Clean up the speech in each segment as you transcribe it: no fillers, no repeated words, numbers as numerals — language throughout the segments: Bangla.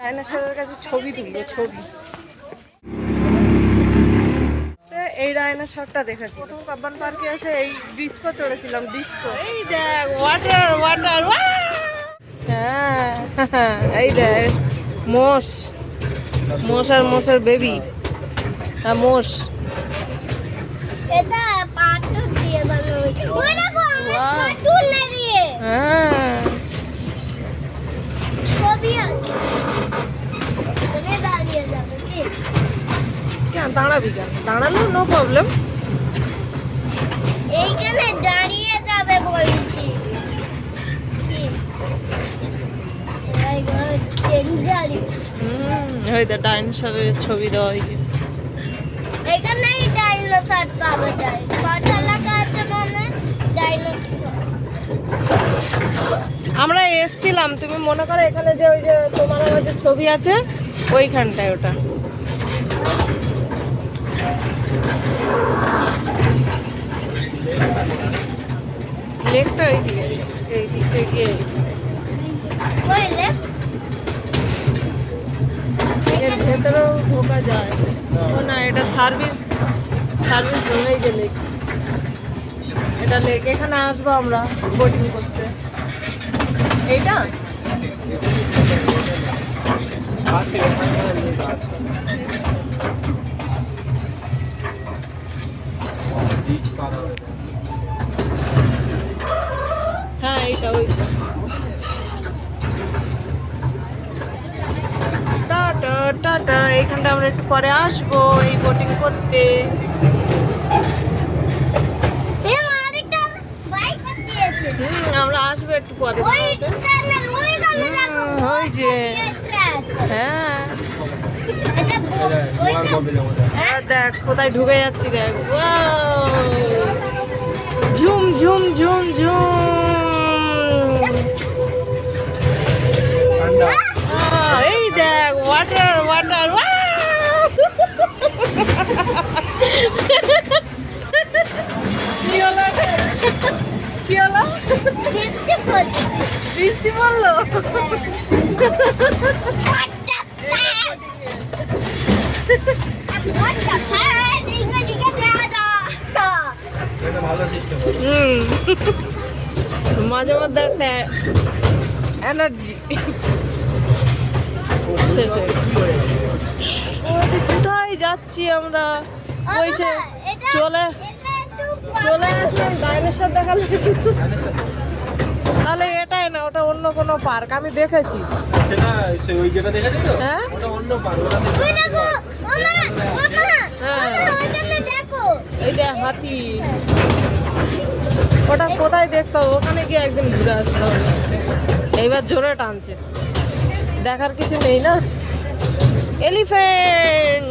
ডাইনোসরের কাছে ছবি তুলবো, ছবি। এই ডাইনোসরটা দেখেছি প্রথম কাব্বান পার্কে এসে, এই ডিস্কো চড়েছিলাম, ডিস্কো। এই দেখ ওয়াটার ওয়াটার, হ্যাঁ এই দেখ মোষ, মোষ আর মোষের বেবি, হ্যাঁ মোষ। এটা পাথর দিয়ে বানানো হয়েছে। ওই দেখো কার্টুন না দিয়ে। হ্যাঁ ছবি আছে। তুমি দাঁড়িয়ে যাবে কি? কেন দাঁড়াবি কেন? দাঁড়ালো নো প্রবলেম। এইখানে দাঁড়িয়ে যাবে বলছি। কি? এই গো ডেঞ্জারি। ওই তো ডাইনোসরের ছবি দেওয়া হয়েছে। এখানেই ডাইনোসর পাওয়া যায়। কটা লেখা আছে মানে ডাইনোসর। আমরা এসছিলাম, তুমি মনে করো এখানে যে ওই যে তোমার আমার যে ছবি আছে ওইখানটায়, ওটা লেকটা ওই দিকে, এই দিক থেকে কই লেখ? এর ভেতরেও ঢোকা যায়। ও না, এটা সার্ভিস, সার্ভিস জন্যই যে লেক, এটা লেক। এখানে আসবো আমরা বোটিং করতে। এইটা হ্যাঁ এইটা ওই টাটা টাটা। এইখানটা আমরা একটু পরে আসবো এই বোটিং করতে। এ আরেকটা বাইক দিয়েছে। আমরা আসবো একটু পরে। ওই টানেল ওই গালে দেখো। ওই যে ট্রাক। হ্যাঁ এটা ওইটা দেখ কোথায় ঢুকে যাচ্ছি, দেখ ঝুম ঝুম ঝুম ঝুম। এই দেখ ওয়াটার ওয়াটার, কি হলো কি হলো? বৃষ্টি পড়ছে। বৃষ্টি পড়লো। মাঝে মধ্যে একটা এনার্জি শেষ হয়ে গেছে। কোথায় যাচ্ছি আমরা? ওই সে চলে চলে আসলাম ডাইনোসর দেখালে। তাহলে এটাই না, ওটা অন্য কোনো পার্ক, আমি দেখেছি। হ্যাঁ এই যে হাতি, ওটা কোথায় দেখতে হবে? ওখানে গিয়ে একদিন ঘুরে আসতে হবে। এইবার জোরে টানছে, দেখার কিছু নেই না। এলিফ্যান্ট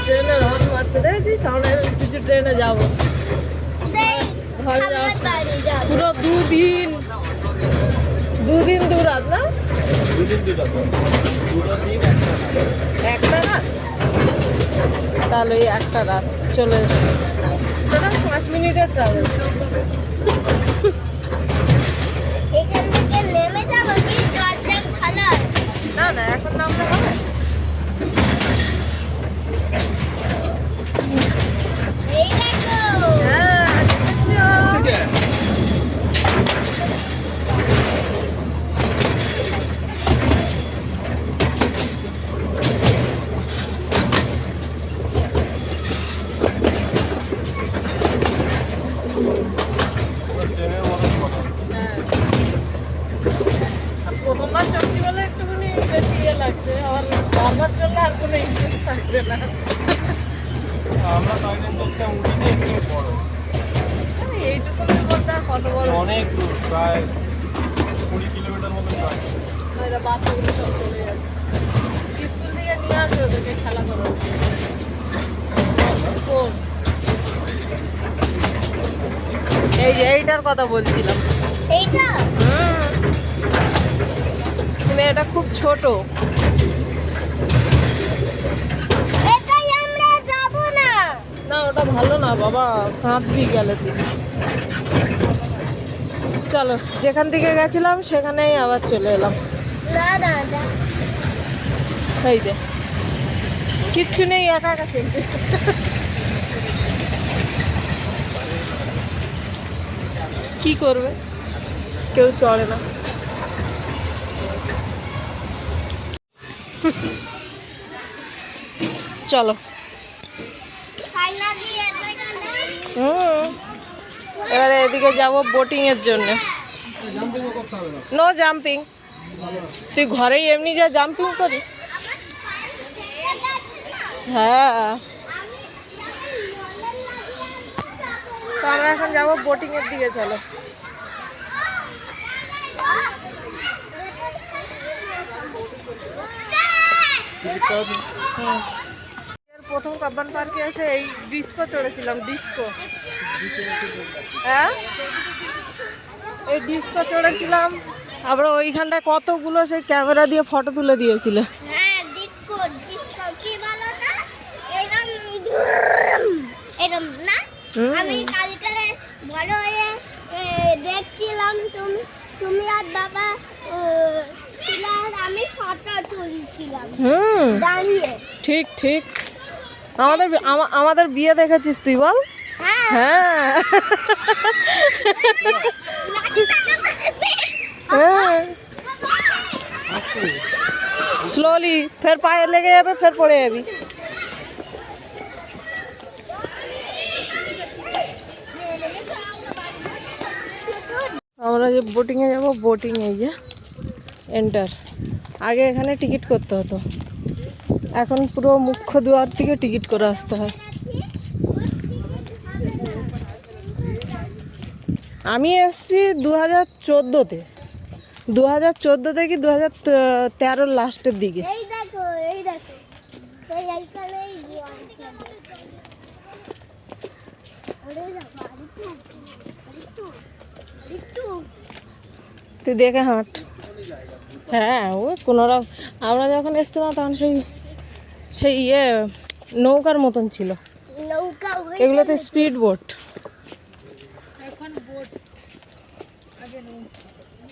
ট্রেনের হর্ন মারছে, দেখেছিস? সামনে চুচু ট্রেনে যাবো, ঘরে যাওয়ার পুরো দুদিন দুরাত না, একটা রাত। তাহলে ওই একটা রাত চলে এসছে। 5 মিনিটের ট্রাভেল। এখান থেকে নেমে যাবো কি দরজা খোলা? না না এখন নামলে হবে। এই দেখো। হ্যাঁ প্রথমবার চড়ছি বলে একটুখানি বেশি ইয়ে লাগছে, আবার বারবার চললে আর কোনো ইন্টারেস্ট থাকবে না। এইটুকুনের মধ্যে কত বড়, অনেক দূর, প্রায় 20 কিলোমিটার মতো। বাচ্চাগুলো সব চলে যাচ্ছে। স্কুল থেকে নিয়ে আসে ওদেরকে খেলা করার স্পোর্টস। এই যে এইটার কথা বলছিলাম। এইটা হুম, কিন্তু এটা খুব ছোট। না বাবা, কাঁদবি গেলে তুই। চলো, যেখান থেকে গেছিলাম সেখানেই আবার চলে এলাম। না না না এই যে কিচ্ছু নেই, একা একা চলছে। কি করবে, কেউ চলে না। চলো। ফাইনালি এবারে এদিকে যাব বোটিং এর জন্য। No jumping. তুই ঘরেই এমনি যা জাম্পিং করি। হ্যাঁ, তো আমরা এখন যাব বোটিং এর দিকে। চলো। প্রথম কাব্বান পার্কে এসে এই ডিস্কো চড়েছিলাম। ডিস্কো, হ্যাঁ এই ডিস্কো চড়েছিলাম। আবার ওইখানটায় কতগুলো সেই ক্যামেরা দিয়ে ফটো তুলে দিয়েছিল। হ্যাঁ ডিস্কো ডিস্কো কি বলো না, এরকম এরকম না। আমি কালকে বড় হয়ে দেখছিলাম তুমি আর বাবা ছিলা, আর আমি ফটো তুলছিলাম দাঁড়িয়ে। ঠিক ঠিক। আমাদের বিয়ে দেখেছিস তুই, বল? হ্যাঁ হ্যাঁ হ্যাঁ। স্লোলি, ফের পায়ে লেগে যাবে, ফের পড়ে যাবি। আমরা যে বোটিংয়ে যাব, বোটিং এই যে এন্টার। আগে এখানে টিকিট করতে হতো, এখন পুরো মুখ্য দুয়ার থেকে টিকিট করে আসতে হয়। আমি এসেছি 2014-তে, 2014 কি 2013 লাস্টের দিকে। এই দেখো এই দেখো এই এইখানেই তুই দেখে হাঁট। হ্যাঁ, ওই কোনোরা আমরা যখন এসেছিলাম তখন সেই নৌকার মতন ছিল। নৌকা এগুলোতে স্পিড বোট।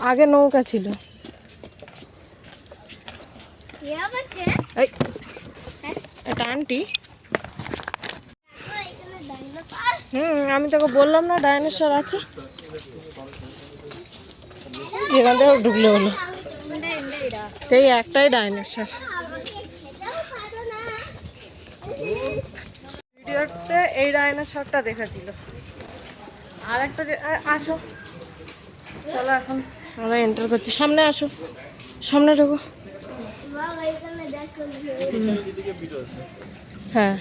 আগে নৌকা ছিল। এই এটা আন্টি। আমি তোকে বললাম না ডাইনোসর আছে, যেখান থেকে ঢুকলে হলো। এই একটাই ডাইনোসর। ভিডিওতে এই ডাইনোসরটা দেখেছিল। আর একটা আসো, চলো এখন আমরা এন্টার করছি। সামনে আসো, সামনে ঢোকো। হ্যাঁ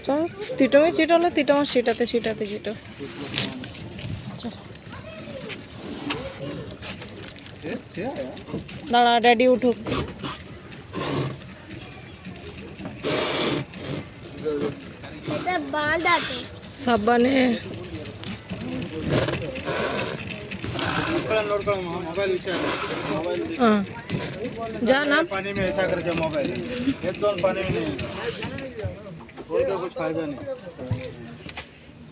চল, তিটমি চিটলে তিটমার সিটাতে সিটাতে চিটো। দাঁড়া, ড্যাডি উঠুক। সাবানে जा ना पानी में ऐसा करके मोबाइल एकदम पानी में नहीं छोड़ के कुछ फायदा नहीं।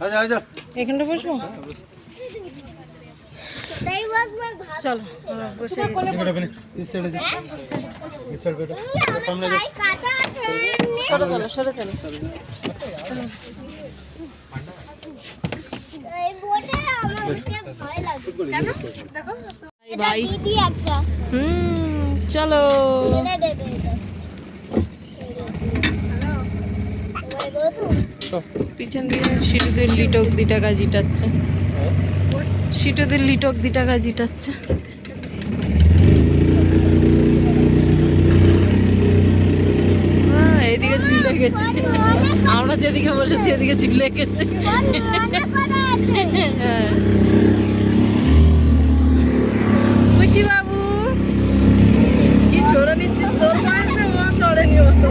आजा आजा এখানটা বসবো। চলো বসে इस साइड इस साइड बैठो सामने চলো চলো সরে চলো। ভাই চলো পিছন দিয়ে সিটুদের লিটক 2 টাকা জিটাচ্ছে। সিটুদের লিটক 2 টাকা জিটাচ্ছে। এদিকে ঝুলে গেছে, আমরা যেদিকে বসেছি এদিকে ঝুলে গেছে। হ্যাঁ বুঝি বাবু, কি চড়ে নিচ্ছিস? তোর বয়সে ও চড়েনি অত।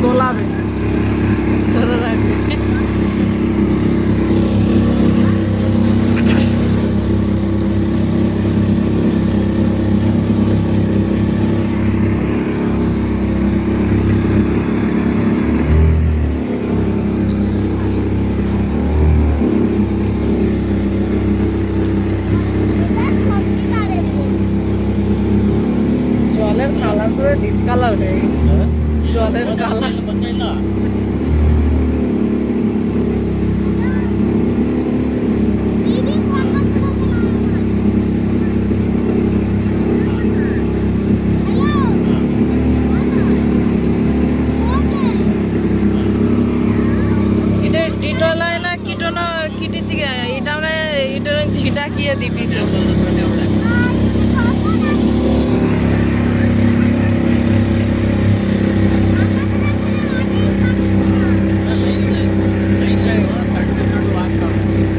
দোলাবে, ধরে রাখবে। কালার হয়ে গেছে, জলের কালার। दीदी फोन मत करो এটা ডিটল না কিটনো কিটিছি এটা মানে এটা ছিটা কিয়ে দিটি তো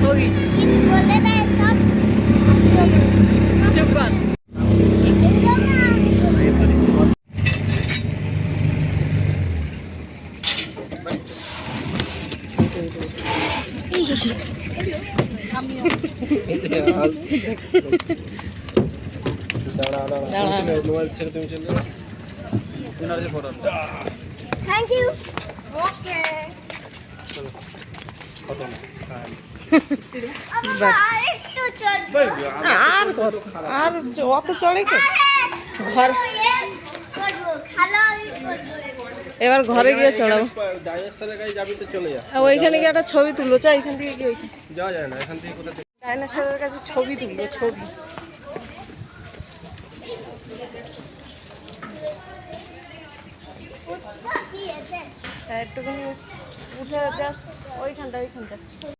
होगी बोले थे सब चुप कर মোবাইল ছেড়ে তুমি চলে যাও উনার যে ফটো थैंक यू ओके চলো ফটো না बस तो चल আর কত আর অত চড়ে কে ঘর খালা এবার ঘরে গিয়ে চড়াবো ডাইনোসরের কাছে যাবি তো চলে যা ওইখানে গিয়ে একটা ছবি তুলবো চা এখান থেকে গিয়ে ওইখানে যাওয়া যায় না এখান থেকে কোথা থেকে ডাইনোসরের কাছে ছবি তুলবো ছবি একটুখানি উঠে জাস্ট ওইখানটা